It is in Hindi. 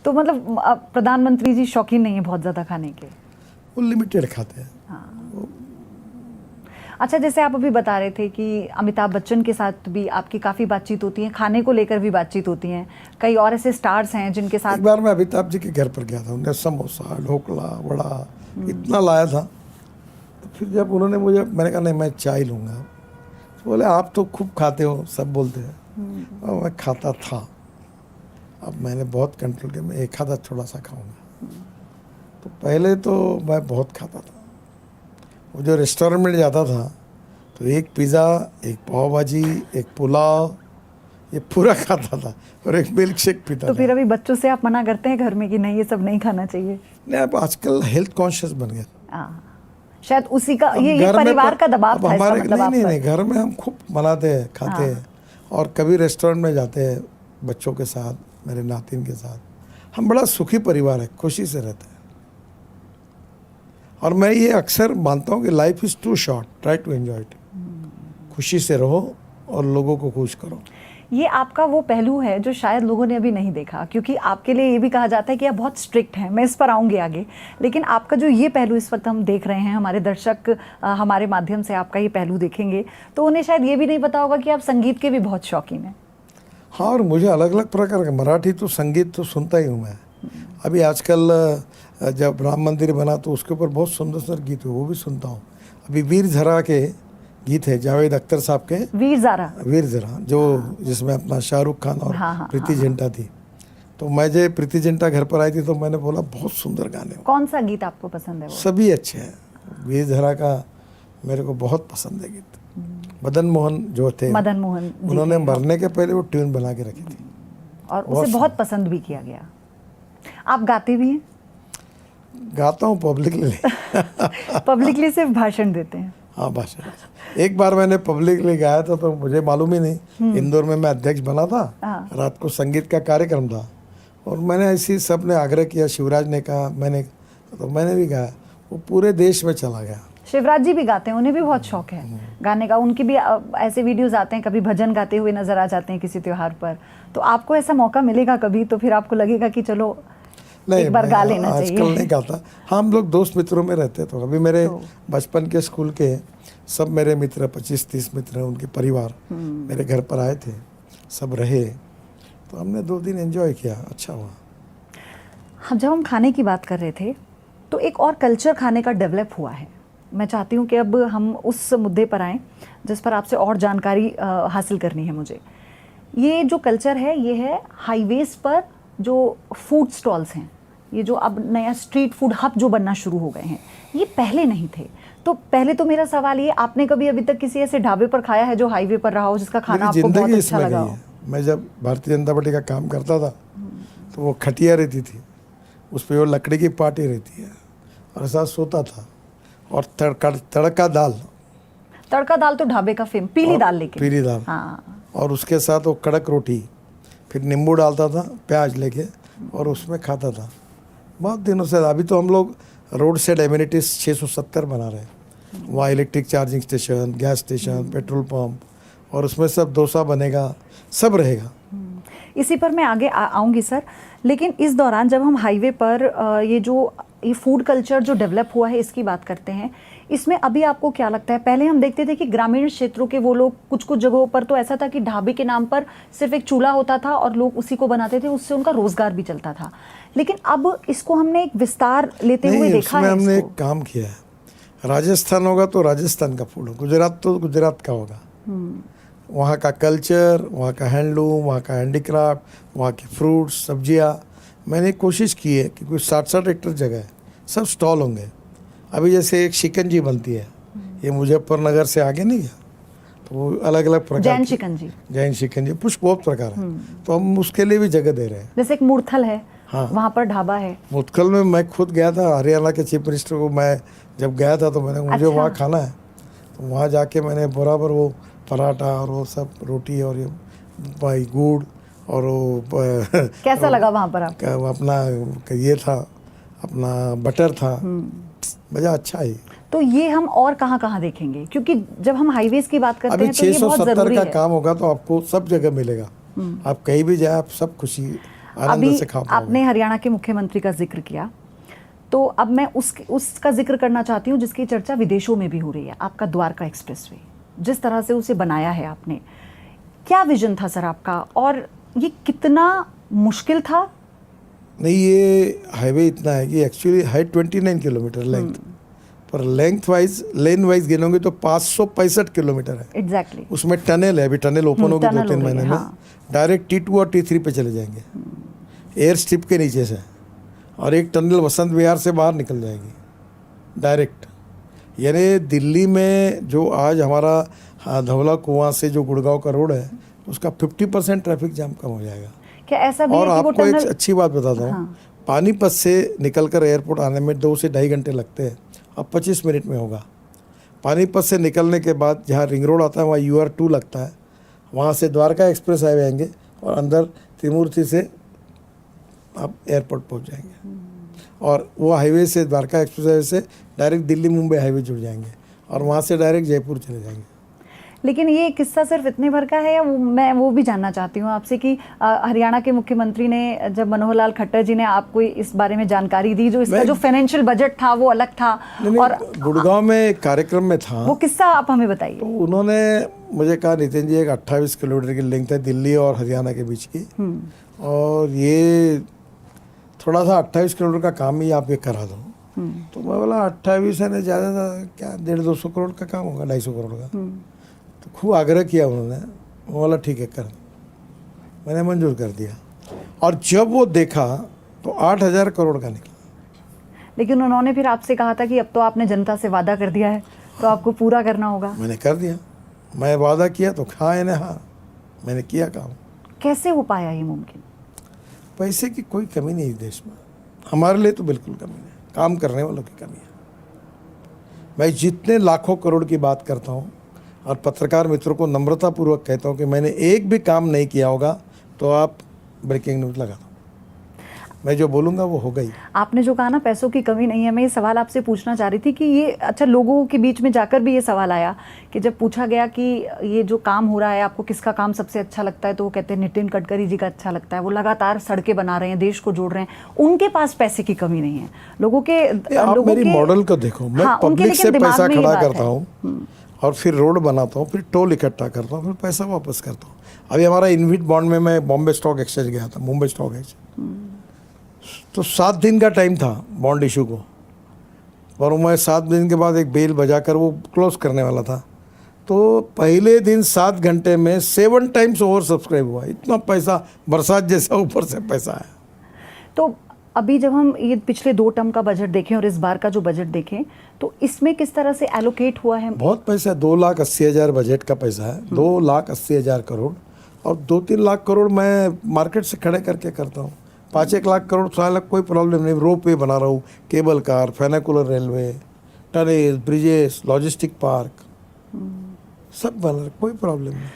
तो मतलब प्रधानमंत्री जी शौकीन नहीं है बहुत ज़्यादा खाने के? वो लिमिटेड खाते हैं। हाँ। अच्छा, जैसे आप अभी बता रहे थे कि अमिताभ बच्चन के साथ भी आपकी काफ़ी बातचीत होती है, खाने को लेकर भी बातचीत होती है। कई और ऐसे स्टार्स हैं जिनके साथ। एक बार मैं अमिताभ जी के घर पर गया था, उन्हें समोसा, ढोकला, वड़ा इतना लाया था। तो फिर जब उन्होंने मुझे, मैंने कहा नहीं मैं चाय लूँगा, तो बोले आप तो खूब खाते हो, सब बोलते हैं। और मैं खाता था। अब मैंने बहुत कंट्रोल किया, मैं एक आधा थोड़ा सा खाऊंगा। तो पहले तो मैं बहुत खाता था। वो जो रेस्टोरेंट में जाता था तो एक पिज़्ज़ा, एक पाव भाजी, एक पुलाव, ये पूरा खाता था और एक मिल्क शेक पीता तो था। फिर अभी बच्चों से आप मना करते हैं घर में कि नहीं ये सब नहीं खाना चाहिए? नहीं, अब आजकल हेल्थ कॉन्शियस बन गया। शायद उसी का अब ये घर में परिवार का दबाव अब था इसका हमारे मतलब नहीं, आप नहीं, घर में हम खूब मनाते हैं, खाते हैं। और कभी रेस्टोरेंट में जाते हैं बच्चों के साथ, मेरे नातिन के साथ। हम बड़ा सुखी परिवार है, खुशी से रहते हैं। और मैं ये अक्सर मानता हूँ कि life is too short, try to enjoy it. खुशी से रहो और लोगों को खुश करो। ये आपका वो पहलू है जो शायद लोगों ने अभी नहीं देखा, क्योंकि आपके लिए ये भी कहा जाता है कि आप बहुत स्ट्रिक्ट हैं। मैं इस पर आऊँगी आगे, लेकिन आपका जो ये पहलू इस वक्त हम देख रहे हैं, हमारे दर्शक हमारे माध्यम से आपका ये पहलू देखेंगे, तो उन्हें शायद ये भी नहीं पता होगा कि आप संगीत के भी बहुत शौकीन हैं। हाँ, और मुझे अलग अलग प्रकार का मराठी तो संगीत तो सुनता ही हूँ मैं। अभी आजकल जब राम मंदिर बना तो उसके ऊपर बहुत सुंदर सुंदर गीत हुए, वो भी सुनता हूँ। अभी वीर ज़रा के गीत है, जावेद अख्तर साहब के। वीर ज़रा जो जिसमें अपना शाहरुख खान और प्रीति जिंटा थी। तो मैं जब प्रीति जिंटा घर पर आई थी तो मैंने बोला बहुत सुंदर गाने। कौन सा गीत आपको पसंद है? वो सभी अच्छे हैं। वीर ज़रा का मेरे को बहुत पसंद है गीत। मदन मोहन जो थे, मदन मोहन, उन्होंने मरने के पहले वो ट्यून बना के रखी थी और उसे बहुत पसंद भी किया गया। आप गाते भी हैं? गाता हूँ पब्लिकली। पब्लिकली सिर्फ भाषण देते हैं? हाँ, भाषण। एक बार मैंने पब्लिकली गाया था तो मुझे मालूम ही नहीं, इंदौर में मैं अध्यक्ष बना था। रात को संगीत का कार्यक्रम था और मैंने ऐसी सब ने आग्रह किया, शिवराज ने कहा, मैंने भी गाया। वो पूरे देश में चला गया। शिवराज जी भी गाते हैं, उन्हें भी बहुत शौक है गाने का। उनकी भी ऐसे वीडियोस आते हैं, कभी भजन गाते हुए नजर आ जाते हैं किसी त्योहार पर। तो आपको ऐसा मौका मिलेगा कभी तो फिर आपको लगेगा कि चलो एक बार गा लेना चाहिए? आजकल नहीं गाता। हाँ, हम लोग दोस्त मित्रों में रहते तो अभी मेरे बचपन के स्कूल के सब मेरे मित्र 25-30 मित्र हैं, उनके परिवार मेरे घर पर आए थे, सब रहे, तो हमने 2 दिन एंजॉय किया, अच्छा हुआ। हम जब हम खाने की बात कर रहे थे तो एक और कल्चर खाने का डेवलप हुआ है। मैं चाहती हूँ कि अब हम उस मुद्दे पर आएँ जिस पर आपसे और जानकारी हासिल करनी है मुझे। ये जो कल्चर है ये है हाईवेज पर जो फूड स्टॉल्स हैं, ये जो अब नया स्ट्रीट फूड हब जो बनना शुरू हो गए हैं, ये पहले नहीं थे। तो पहले तो मेरा सवाल ये, आपने कभी अभी तक किसी ऐसे ढाबे पर खाया है जो हाईवे पर रहा हो, जिसका खाना आपको बहुत अच्छा लगा हो? मैं जब भारतीय जनता पार्टी का काम करता था तो वो खटिया रहती थी, उस पर वो लकड़ी की पार्टी रहती है और साथ सोता था। और तड़का दाल तो ढाबे का फेम, पीली दाल, लेकिन पीली दाल। हाँ। और उसके साथ वो कड़क रोटी, फिर नींबू डालता था प्याज लेके और उसमें खाता था बहुत दिनों से। अभी तो हम लोग रोड साइड एमिनिटीज 670 बना रहे हैं। वहाँ electric charging station, gas station, petrol pump, और उसमें सब डोसा बनेगा, सब रहेगा। इसी पर मैं आगे आऊँगी सर, लेकिन इस दौरान जब हम हाईवे पर ये फूड कल्चर जो डेवलप हुआ है इसकी बात करते हैं, इसमें अभी आपको क्या लगता है? पहले हम देखते थे कि ग्रामीण क्षेत्रों के वो लोग, कुछ जगहों पर तो ऐसा था कि ढाबे के नाम पर सिर्फ एक चूल्हा होता था और लोग उसी को बनाते थे, उससे उनका रोजगार भी चलता था। लेकिन अब इसको हमने एक विस्तार लेते हुए देखा है। हमने एक काम किया है, राजस्थान होगा तो राजस्थान का फूड, गुजरात तो गुजरात का होगा। वहाँ का कल्चर, वहाँ का हैंडलूम, वहाँ का हैंडीक्राफ्ट, वहाँ के फ्रूट्स, सब्जियाँ। मैंने कोशिश की है कि कोई 60-60 एकड़ जगह है, सब स्टॉल होंगे। अभी जैसे एक शिकंजी बनती है, ये मुजफ्फरनगर से आगे नहीं गया, तो वो अलग अलग प्रकार, जैन शिकंजी, पुष्प बहुत प्रकार है, तो हम उसके लिए भी जगह दे रहे हैं। जैसे एक मुरथल है, हाँ, वहाँ पर ढाबा है। मुरथल में मैं खुद गया था, हरियाणा के चीफ मिनिस्टर को मैं जब गया था तो मुझे वहाँ खाना है, तो वहाँ जाके मैंने बराबर वो पराठा और वो सब रोटी और ये भाई गुड़ और वो कैसा लगा वहाँ पर आपको? अपना ये था, अपना बटर था, मज़ा अच्छा है। तो ये हम और कहाँ देखेंगे? क्योंकि जब हम हाईवेज की बात करते हैं तो ये बहुत जरूरी है। 670 का काम होगा तो आपको सब जगह मिलेगा, आप कहीं भी जाए आप सब खुशी। आनंद अभी से खा पाओगे। आपने हरियाणा के मुख्यमंत्री का जिक्र किया, तो अब मैं उसका जिक्र करना चाहती हूँ जिसकी चर्चा विदेशों में भी हो रही है, आपका द्वारका एक्सप्रेसवे। जिस तरह से उसे बनाया है आपने, क्या विजन था सर आपका, और ये कितना मुश्किल था? नहीं, ये हाईवे इतना है कि एक्चुअली है 29 किलोमीटर लेंथ, पर लेंथ वाइज लेन वाइज गिनोगे तो 565 किलोमीटर है। एग्जैक्टली। उसमें टनल है, अभी टनल ओपन होगी टनल 2-3 हो रही महीने है, में। हाँ। डायरेक्ट T2 और T3 पे चले जाएंगे, एयर स्ट्रिप के नीचे से, और एक टनल वसंत विहार से बाहर निकल जाएगी डायरेक्ट। यानी दिल्ली में जो आज हमारा धौला कुआं से जो गुड़गांव का रोड है, उसका 50% ट्रैफिक जाम कम हो जाएगा। क्या ऐसा भी और है कि वो आपको एक टनल? अच्छी बात बताता हूँ, हाँ। पानीपत से निकलकर एयरपोर्ट आने में 2 से ढाई घंटे लगते हैं, अब 25 मिनट में होगा। पानीपत से निकलने के बाद जहाँ रिंग रोड आता है वहाँ UR2 लगता है, वहाँ से द्वारका एक्सप्रेस हाईवे आएंगे और अंदर त्रिमूर्ति से आप एयरपोर्ट पहुँच जाएंगे। और वो हाईवे से, द्वारका एक्सप्रेस हाईवे से डायरेक्ट दिल्ली मुंबई हाईवे जुड़ जाएंगे, और वहाँ से डायरेक्ट जयपुर चले जाएंगे। लेकिन ये किस्सा सिर्फ इतने भर का है, या मैं वो भी जानना चाहती हूँ आपसे कि हरियाणा के मुख्यमंत्री ने, जब मनोहर लाल खट्टर जी ने आपको इस बारे में जानकारी दी, जो इसका जो फाइनेंशियल बजट था वो अलग था, और गुड़गांव में एक कार्यक्रम में था, वो किस्सा आप हमें बताइए। तो उन्होंने मुझे कहा, नितिन जी एक 28 किलोमीटर की लिंक है दिल्ली और हरियाणा के बीच की, और ये थोड़ा सा 28 किलोमीटर का काम ही आप ये करा दो। तो मैं बोला 28 है ना, ज़्यादा क्या 150-200 करोड़ का काम होगा, 250 करोड़ का। तो खूब आग्रह किया उन्होंने, वो बोला ठीक है कर, मैंने मंजूर कर दिया। और जब वो देखा तो 8,000 करोड़ का निकला। लेकिन उन्होंने फिर आपसे कहा था कि अब तो आपने जनता से वादा कर दिया है, तो आपको पूरा करना होगा। मैंने कर दिया, मैं वादा किया तो हाँ यानी हाँ, मैंने किया काम। कैसे हो पाया ये मुमकिन? पैसे की कोई कमी नहीं इस देश में, हमारे लिए तो बिल्कुल कमी नहीं, काम करने वालों की कमी है। मैं जितने लाखों करोड़ की बात करता हूँ और पत्रकार मित्रों को नम्रतापूर्वक कहता हूँ कि मैंने एक भी काम नहीं किया होगा तो आप ब्रेकिंग न्यूज़ लगा दो, मैं जो बोलूँगा वो होगा ही। आपने जो कहा ना पैसों की कमी नहीं है, मैं ये सवाल आपसे पूछना चाह रही थी कि ये, अच्छा, लोगों के बीच में जाकर भी ये सवाल आया कि जब पूछा गया कि ये जो काम हो रहा है आपको किसका काम सबसे अच्छा लगता है, तो वो कहते हैं नितिन गडकरी जी का अच्छा लगता है, वो लगातार सड़कें बना रहे हैं, देश को जोड़ रहे हैं, उनके पास पैसे की कमी नहीं है। लोगों के आप मेरी मॉडल को देखो, मैं हाँ, पब्लिक से पैसा खड़ा करता है। हूँ और फिर रोड बनाता हूँ, फिर टोल इकट्ठा करता हूँ, फिर पैसा वापस करता हूँ। अभी हमारा इनविट बॉन्ड में मैं बॉम्बे स्टॉक एक्सचेंज गया था, मुंबई स्टॉक एक्सचेंज, तो 7 दिन का टाइम था बॉन्ड इशू को, और मैं 7 दिन के बाद एक बेल बजाकर वो क्लोज करने वाला था। तो पहले दिन 7 घंटे में 7 टाइम्स ओवर सब्सक्राइब हुआ, इतना पैसा बरसात जैसा ऊपर से पैसा आया। तो अभी जब हम ये पिछले 2 टर्म का बजट देखें और इस बार का जो बजट देखें, तो इसमें किस तरह से एलोकेट हुआ है? बहुत पैसा है, 2,80,000 बजट का पैसा है, 2,80,000 करोड़, और 2-3 लाख करोड़ मैं मार्केट से खड़े करके करता हूँ। 5-1 लाख करोड़ साल कोई प्रॉब्लम नहीं, रोप वे बना रहा हूँ, cable car, funicular railway, tunnel, bridges, logistic park, सब बना रहा, कोई प्रॉब्लम नहीं।